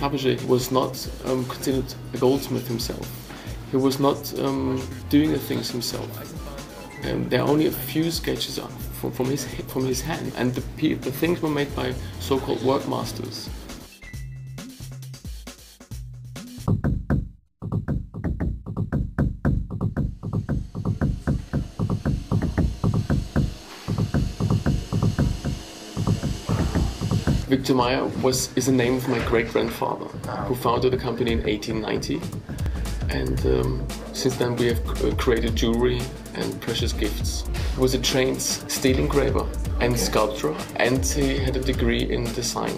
Faberge was not considered a goldsmith himself. He was not doing the things himself. There are only a few sketches from his hand, and the things were made by so-called workmasters. Victor Mohr is the name of my great-grandfather, who founded the company in 1890. And since then we have created jewelry and precious gifts. He was a trained steel engraver and sculptor, and he had a degree in design.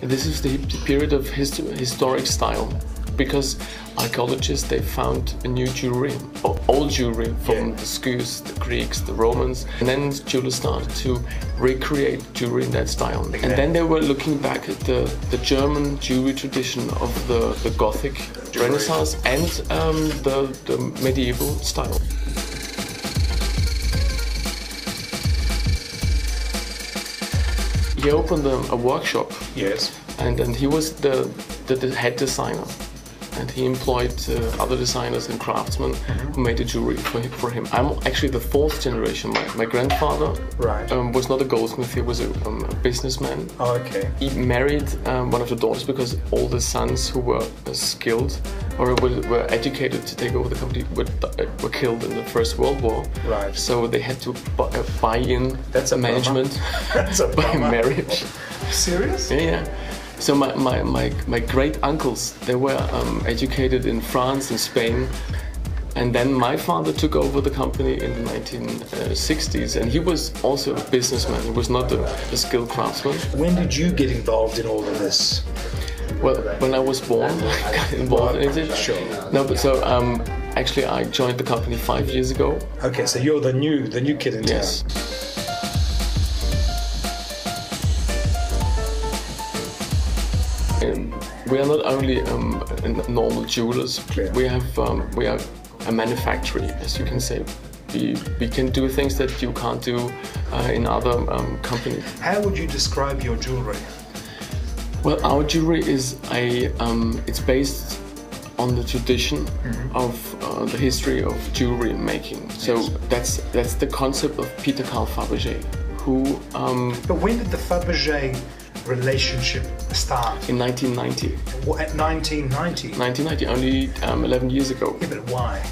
And this is the period of historic style, because archaeologists, they found a new jewelry, old jewelry from the Scots, the Greeks, the Romans, and then jewelers started to recreate jewelry in that style. And then they were looking back at the German jewelry tradition of the Gothic Renaissance and the medieval style. He opened a workshop. Yes. And he was the head designer. And he employed other designers and craftsmen who made the jewelry for him. I'm actually the fourth generation. My grandfather was not a goldsmith, he was a businessman. Oh, okay. He married one of the daughters because all the sons who were skilled or were educated to take over the company were killed in the First World War. Right. So they had to buy in management by marriage. Serious? Yeah. So my great uncles, they were educated in France and Spain, and then my father took over the company in the 1960s, and he was also a businessman. He was not a skilled craftsman. When did you get involved in all of this? Well, when I was born, I got involved in it. Sure. No, but so actually I joined the company 5 years ago. Okay, so you're the new kid in town. Yes. We are not only normal jewelers. Clear. We are a manufactory, as you can say. We can do things that you can't do in other companies. How would you describe your jewelry? Well, our jewelry is it's based on the tradition of the history of jewelry making. So that's the concept of Peter Carl Faberge, who. But when did the Faberge relationship start? In 1990. At 1990? 1990, only 11 years ago. Yeah, but why?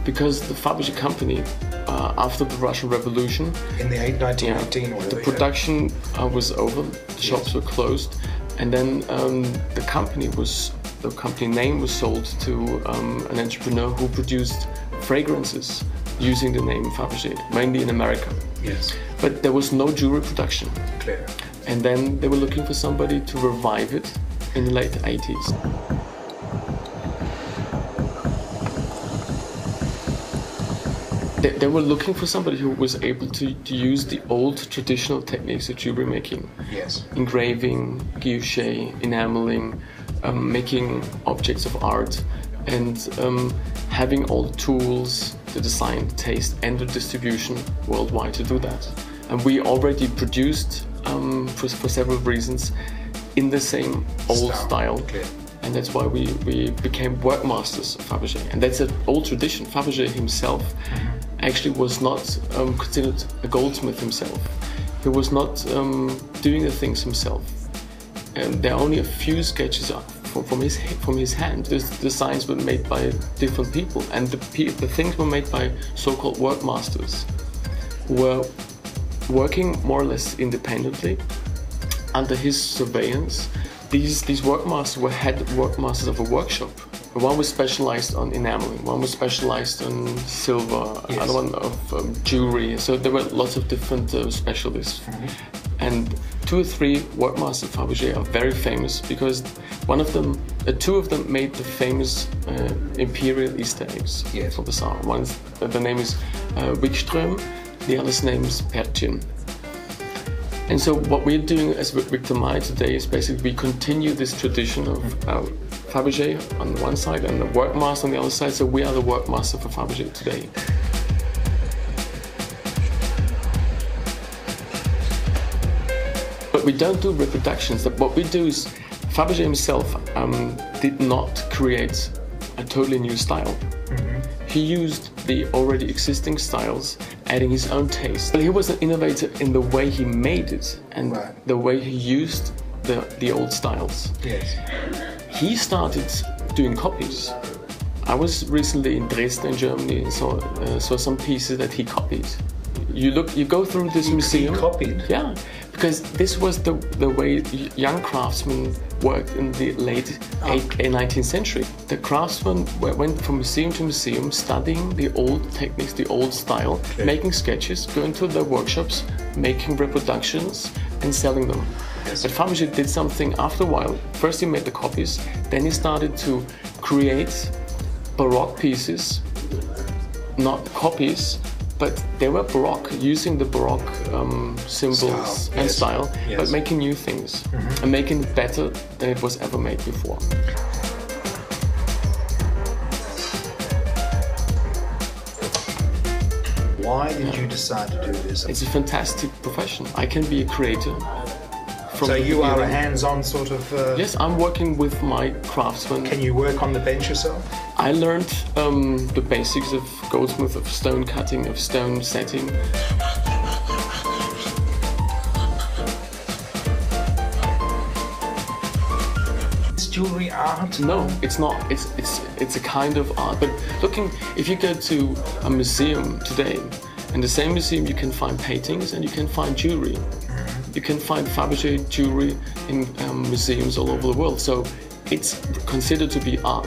Because the Faberge company, after the Russian Revolution, in the 1918, the production was over, the shops were closed, and then the company name was sold to an entrepreneur who produced fragrances using the name Faberge, mainly in America. Yes. But there was no jewelry production. Clear. And then they were looking for somebody to revive it in the late 80s. They were looking for somebody who was able to use the old traditional techniques of jewelry making. Yes. Engraving, guilloche, enameling, making objects of art, and having all the tools, the design, the taste, and the distribution worldwide to do that. And we already produced, for several reasons, in the same old style. Clear. And that's why we became workmasters of Faberge. And that's an old tradition. Faberge himself actually was not considered a goldsmith himself. He was not doing the things himself. And there are only a few sketches from his hand. The designs were made by different people, and the things were made by so-called workmasters, who were working more or less independently under his surveillance. These workmasters were head workmasters of a workshop. One was specialized on enameling, one was specialized on silver, another one of jewelry. So there were lots of different specialists. And 2 or 3 workmasters of Faberge are very famous because two of them made the famous imperial Easter eggs for the Tsar. The name is Wikström, the other's name is Perchin. And so what we're doing as Victor Mohr today is basically we continue this tradition of Faberge on one side and the workmaster on the other side. So we are the workmaster for Faberge today. We don't do reproductions. What we do is, Faberge himself did not create a totally new style. He used the already existing styles, adding his own taste. But he was an innovator in the way he made it and the way he used the old styles. Yes. He started doing copies. I was recently in Dresden, in Germany, and saw some pieces that he copied. You go through this museum. He copied? Yeah, because this was the way young craftsmen worked in the late 19th century. The craftsmen went from museum to museum, studying the old techniques, the old style, making sketches, going to their workshops, making reproductions, and selling them. Yes. But Faberge did something after a while. First he made the copies, then he started to create Baroque pieces, not copies, but they were Baroque, using the Baroque symbols and style, but making new things and making it better than it was ever made before. Why did you decide to do this? It's a fantastic profession. I can be a creator. So you are a hands-on sort of... Yes, I'm working with my craftsmen. Can you work on the bench yourself? I learned the basics of goldsmith, of stone cutting, of stone setting. Is jewelry art? No, it's not. It's a kind of art. But if you go to a museum today, in the same museum you can find paintings and you can find jewelry. You can find Faberge jewelry in museums all over the world, so it's considered to be art.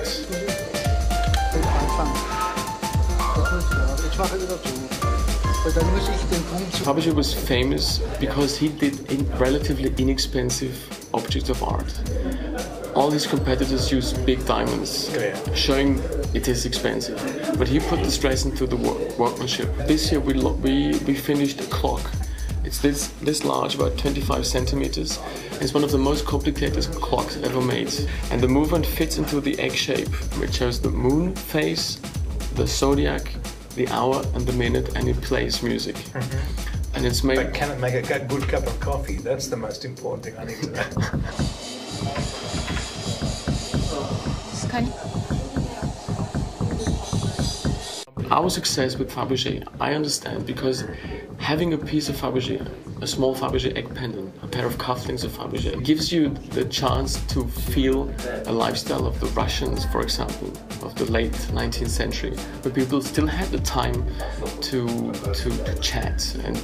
Faberge was famous because he did relatively inexpensive objects of art. All his competitors used big diamonds, showing it is expensive. But he put the stress into the workmanship. This year we finished a clock. It's this large, about 25 centimeters. It's one of the most complicated clocks ever made. And the movement fits into the egg shape, which shows the moon phase, the zodiac, the hour and the minute, and it plays music. And it's made... But can it make a good cup of coffee? That's the most important thing I need to know. Our success with Faberge, I understand, because having a piece of Faberge, a small Faberge egg pendant, a pair of cufflinks of Faberge, gives you the chance to feel a lifestyle of the Russians, for example, of the late 19th century, where people still had the time to chat and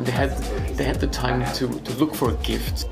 they had the time to look for a gift.